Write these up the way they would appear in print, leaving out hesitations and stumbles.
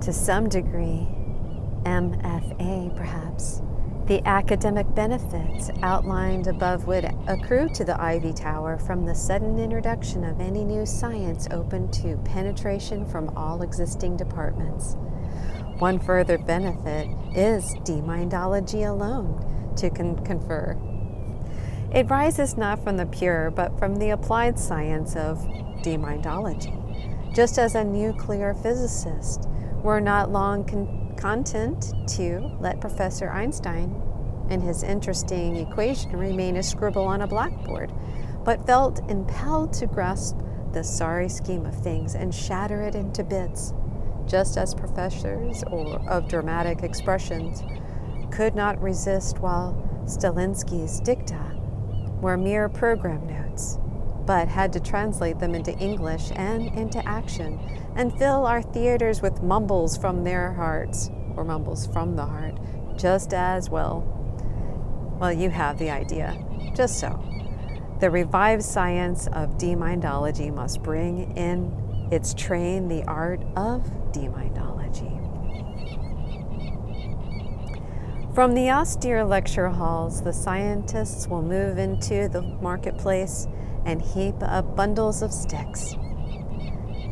to some degree, MFA perhaps, the academic benefits outlined above would accrue to the Ivy Tower from the sudden introduction of any new science open to penetration from all existing departments. One further benefit is demindology alone to confer. It rises not from the pure, but from the applied science of demindology. Just as a nuclear physicist were not long content to let Professor Einstein and his interesting equation remain a scribble on a blackboard, but felt impelled to grasp the sorry scheme of things and shatter it into bits, just as professors of dramatic expressions could not resist while Stalinski's dicta were mere program notes, but had to translate them into English and into action and fill our theaters with mumbles from their hearts, or mumbles from the heart, just as well. Well, you have the idea. Just so. The revived science of demindology must bring in its train the art of demindology. From the austere lecture halls, the scientists will move into the marketplace and heap up bundles of sticks.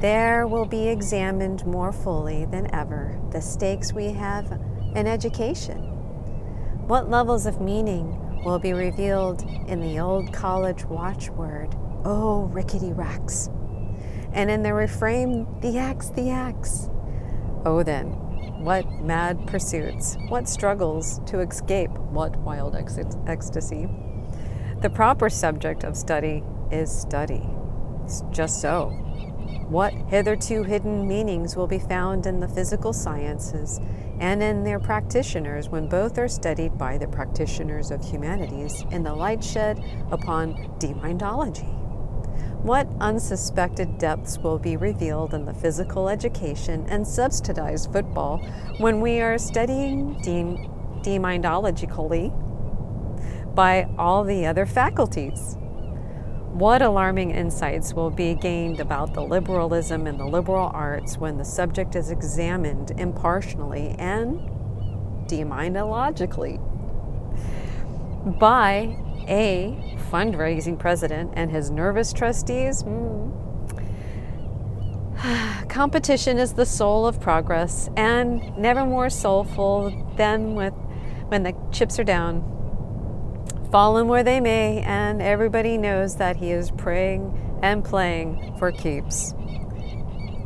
There will be examined more fully than ever the stakes we have in education. What levels of meaning will be revealed in the old college watchword, "Oh, rickety racks," and in the refrain, "The axe, the axe." Oh then, what mad pursuits, what struggles to escape, what wild ecstasy. The proper subject of study is study. It's just so. What hitherto hidden meanings will be found in the physical sciences and in their practitioners when both are studied by the practitioners of humanities in the light shed upon demindology? What unsuspected depths will be revealed in the physical education and subsidized football when we are studying demindologically by all the other faculties? What alarming insights will be gained about the liberalism and the liberal arts when the subject is examined impartially and demindologically by a fundraising president and his nervous trustees? Competition is the soul of progress, and never more soulful than when the chips are down. Fallen where they may, and everybody knows that he is praying and playing for keeps.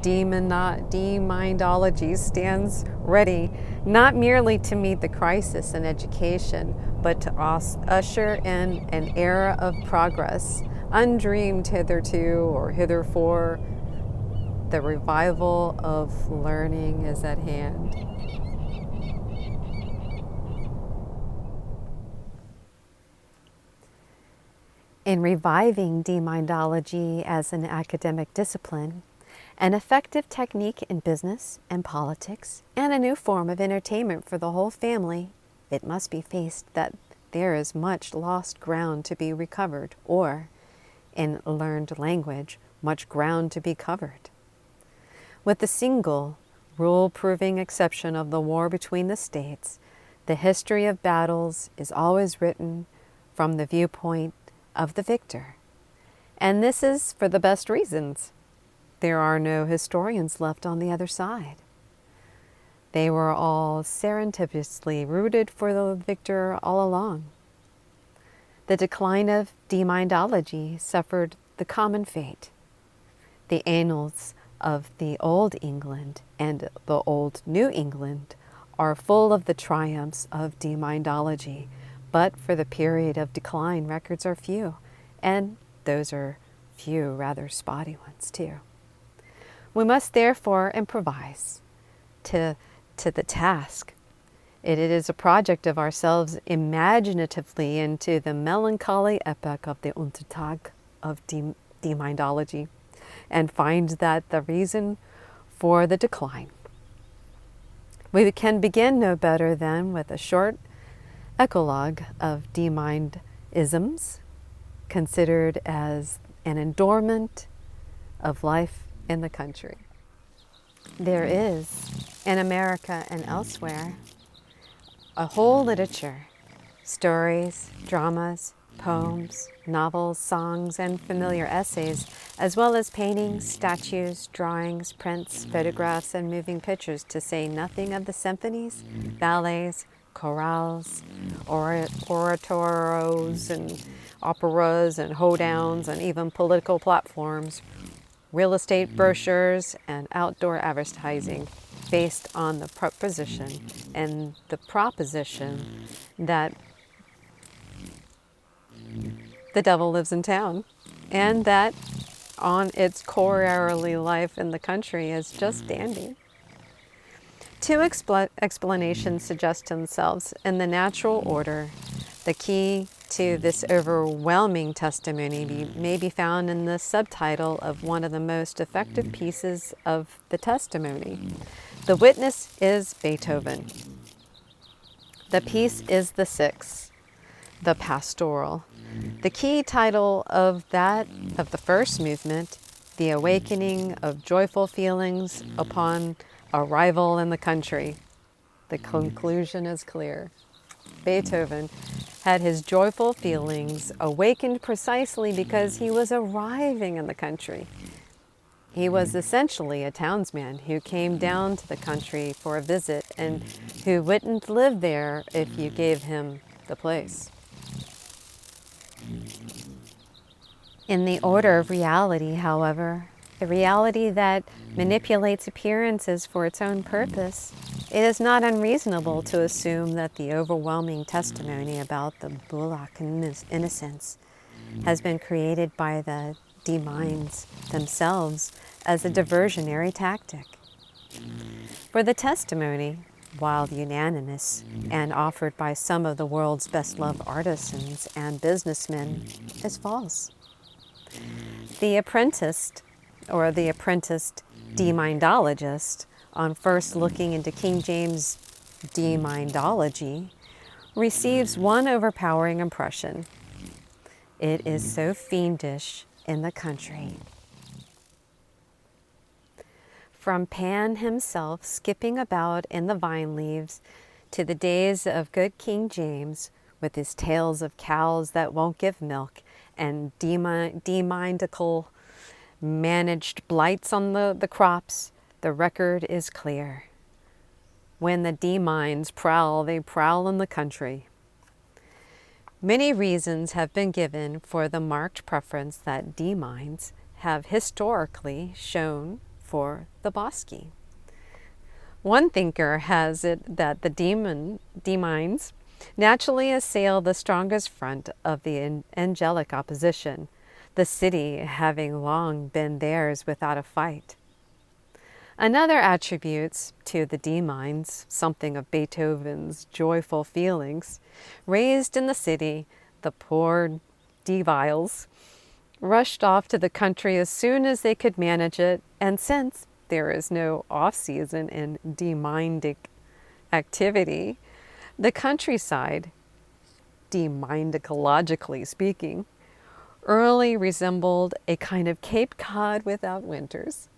Demindology stands ready not merely to meet the crisis in education, but to usher in an era of progress, undreamed hitherto or hitherfore. The revival of learning is at hand. In reviving demindology as an academic discipline, an effective technique in business and politics, and a new form of entertainment for the whole family, it must be faced that there is much lost ground to be recovered, or, in learned language, much ground to be covered. With the single, rule-proving exception of the war between the states, the history of battles is always written from the viewpoint of the victor. And this is for the best reasons. There are no historians left on the other side. They were all serendipitously rooted for the victor all along. The decline of demindology suffered the common fate. The annals of the Old England and the Old New England are full of the triumphs of demindology, but for the period of decline, records are few, and those are few rather spotty ones too. We must therefore improvise to the task. It is a project of ourselves imaginatively into the melancholy epoch of the Untertag of demindology, and find that the reason for the decline. We can begin no better than with a short eclogue of demindisms, considered as an endowment of life in the country. There is In America and elsewhere, a whole literature, stories, dramas, poems, novels, songs, and familiar essays, as well as paintings, statues, drawings, prints, photographs, and moving pictures, to say nothing of the symphonies, ballets, chorales, oratorios, and operas, and hoedowns, and even political platforms, real estate brochures, and outdoor advertising based on the proposition and the proposition that the devil lives in town, and that on its core hourly life in the country is just dandy. Two explanations suggest themselves in the natural order. The key to this overwhelming testimony may be found in the subtitle of one of the most effective pieces of the testimony. The witness is Beethoven. The piece is the sixth, the pastoral. The key title of the first movement, The Awakening of Joyful Feelings Upon Arrival in the Country. The conclusion is clear. Beethoven had his joyful feelings awakened precisely because he was arriving in the country. He was essentially a townsman who came down to the country for a visit and who wouldn't live there if you gave him the place. In the order of reality, however, the reality that manipulates appearances for its own purpose, it is not unreasonable to assume that the overwhelming testimony about the Bulak innocence has been created by the D-minds themselves as a diversionary tactic. For the testimony, while unanimous and offered by some of the world's best-loved artisans and businessmen, is false. The apprenticed demindologist, on first looking into King James Demindology, receives one overpowering impression. It is so fiendish in the country. From Pan himself skipping about in the vine leaves to the days of good King James with his tales of cows that won't give milk and demindically managed blights on the crops, the record is clear. When the D-minds prowl, they prowl in the country. Many reasons have been given for the marked preference that D-minds have historically shown for the Bosky. One thinker has it that the D-minds naturally assail the strongest front of the angelic opposition, the city having long been theirs without a fight. Another attributes to the D-minds something of Beethoven's joyful feelings. Raised in the city, the poor D-viles rushed off to the country as soon as they could manage it, and since there is no off-season in D-mindic activity, the countryside, demindicologically speaking, early resembled a kind of Cape Cod without winters.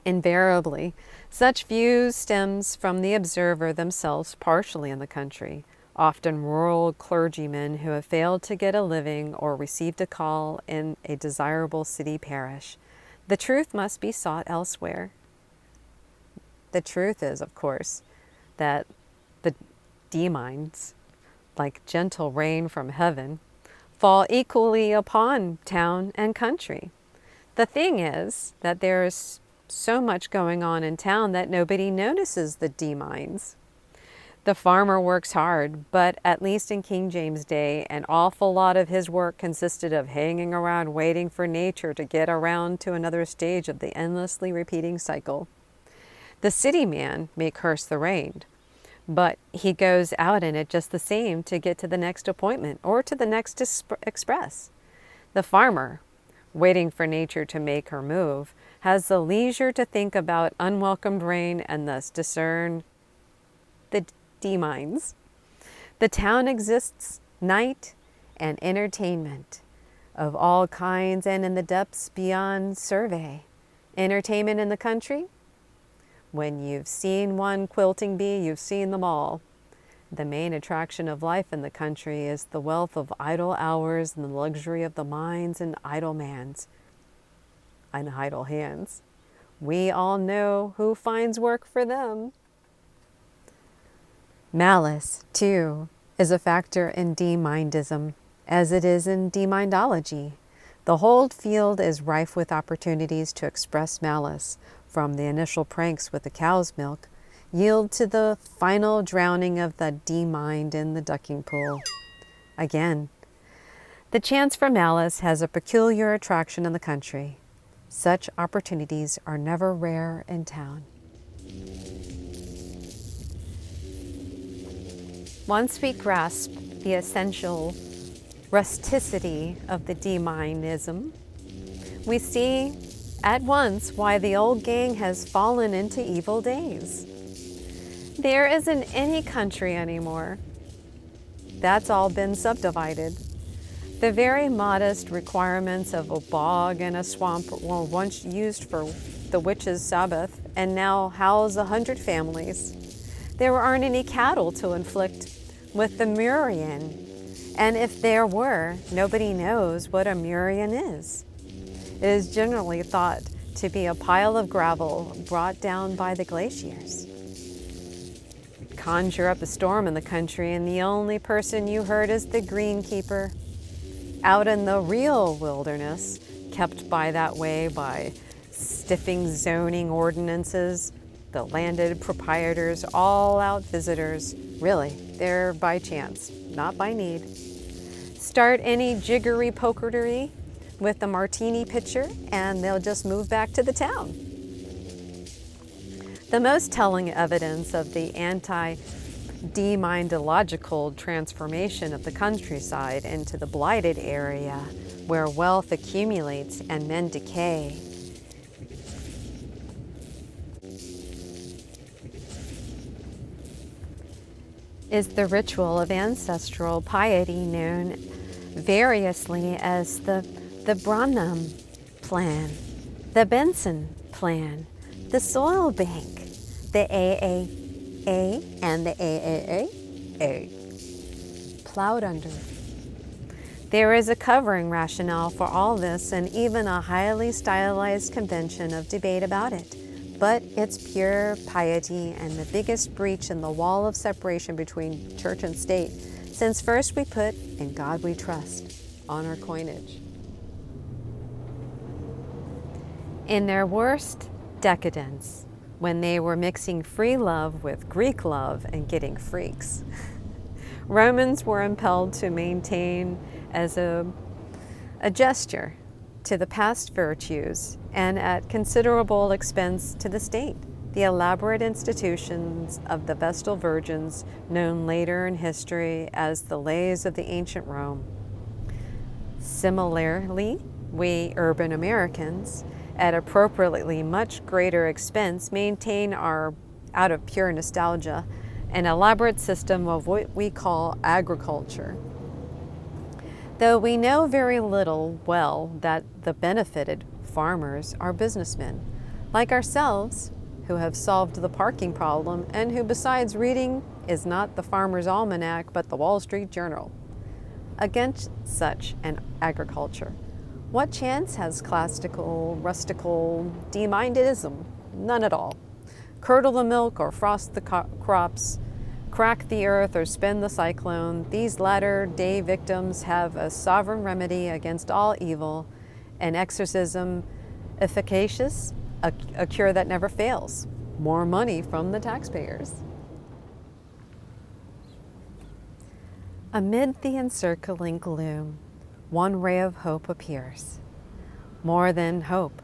Invariably, such views stems from the observer themselves partially in the country, often rural clergymen who have failed to get a living or received a call in a desirable city parish. The truth must be sought elsewhere. The truth is, of course, that the D-minds, like gentle rain from heaven, fall equally upon town and country. The thing is that there is so much going on in town that nobody notices the D-minds. The farmer works hard, but at least in King James' day, an awful lot of his work consisted of hanging around waiting for nature to get around to another stage of the endlessly repeating cycle. The city man may curse the rain, but he goes out in it just the same to get to the next appointment or to the next express. The farmer, waiting for nature to make her move, has the leisure to think about unwelcomed rain and thus discern the D-minds. The town exists night and entertainment of all kinds and in the depths beyond survey. Entertainment in the country? When you've seen one quilting bee, you've seen them all. The main attraction of life in the country is the wealth of idle hours and the luxury of the minds and idle hands. We all know who finds work for them. Malice, too, is a factor in demindism, as it is in demindology. The whole field is rife with opportunities to express malice, from the initial pranks with the cow's milk, yield to the final drowning of the demind in the ducking pool. Again, the chance for malice has a peculiar attraction in the country. Such opportunities are never rare in town. Once we grasp the essential rusticity of the demindism, we see at once why the old gang has fallen into evil days. There isn't any country anymore. That's all been subdivided. The very modest requirements of a bog and a swamp were once used for the witches' Sabbath and now house 100 families. There aren't any cattle to inflict with the murrain, and if there were, nobody knows what a murrain is. It is generally thought to be a pile of gravel brought down by the glaciers. Conjure up a storm in the country, and the only person you heard is the greenkeeper. Out in the real wilderness, kept by that way by stiffing zoning ordinances, the landed proprietors all out visitors. Really, they're by chance, not by need. Start any jiggery pokery with the martini pitcher, and they'll just move back to the town. The most telling evidence of the anti-demindological transformation of the countryside into the blighted area where wealth accumulates and men decay is the ritual of ancestral piety known variously as the Branham Plan, the Benson Plan, the Soil Bank, the AAA, and the AAA. Plowed under. There is a covering rationale for all this and even a highly stylized convention of debate about it. But it's pure piety and the biggest breach in the wall of separation between church and state, since first we put "In God We Trust" on our coinage. In their worst decadence, when they were mixing free love with Greek love and getting freaks, Romans were impelled to maintain as a gesture to the past virtues and at considerable expense to the state, the elaborate institutions of the Vestal Virgins, known later in history as the Lays of the Ancient Rome. Similarly, we urban Americans, at appropriately much greater expense, maintain our, out of pure nostalgia, an elaborate system of what we call agriculture. Though we know very little well that the benefited farmers are businessmen, like ourselves, who have solved the parking problem and who, besides reading, is not the Farmer's Almanac but the Wall Street Journal. Against such an agriculture, what chance has classical, rustical demindism? None at all. Curdle the milk or frost the crops, crack the earth or spin the cyclone, these latter-day victims have a sovereign remedy against all evil, an exorcism efficacious, a cure that never fails, more money from the taxpayers. Amid the encircling gloom, one ray of hope appears. More than hope,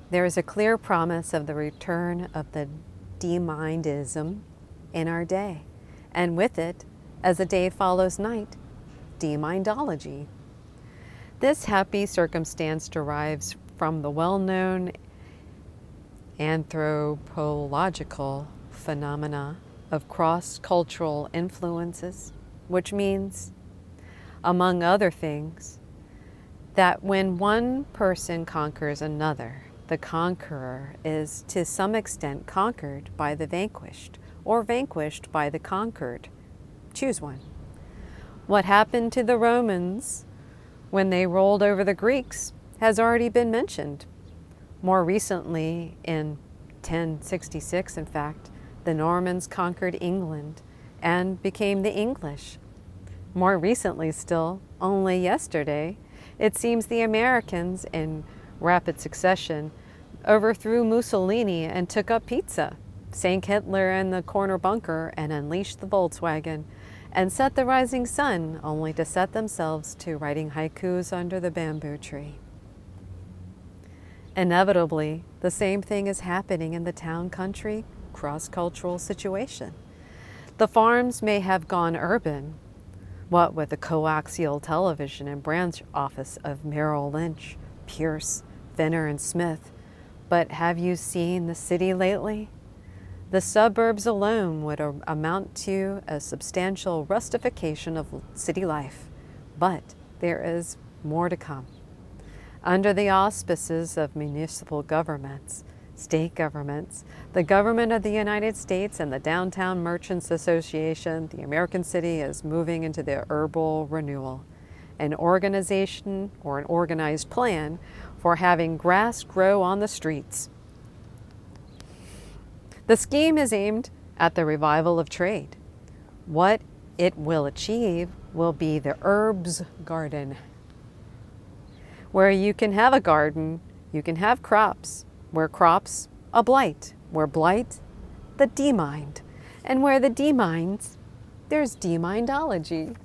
there is a clear promise of the return of the demindism in our day, and with it, as the day follows night, demindology. This happy circumstance derives from the well-known anthropological phenomena of cross-cultural influences, which means, among other things, that when one person conquers another, the conqueror is to some extent conquered by the vanquished, or vanquished by the conquered. Choose one. What happened to the Romans when they rolled over the Greeks has already been mentioned. More recently, in 1066, in fact, the Normans conquered England and became the English. More recently still, only yesterday, it seems the Americans, in rapid succession, overthrew Mussolini and took up pizza, sank Hitler in the corner bunker and unleashed the Volkswagen, and set the rising sun, only to set themselves to writing haikus under the bamboo tree. Inevitably, the same thing is happening in the town-country, cross-cultural situation. The farms may have gone urban, what with the coaxial television and branch office of Merrill Lynch, Pierce, Fenner, and Smith, but have you seen the city lately? The suburbs alone would amount to a substantial rustification of city life, but there is more to come. Under the auspices of municipal governments, state governments, the government of the United States, and the Downtown Merchants Association, the American city is moving into the urban renewal, an organization or an organized plan for having grass grow on the streets. The scheme is aimed at the revival of trade. What it will achieve will be the herbs garden. Where you can have a garden, you can have crops. Where crops, a blight. Where blight, the demind. And where the deminds, there's demindology.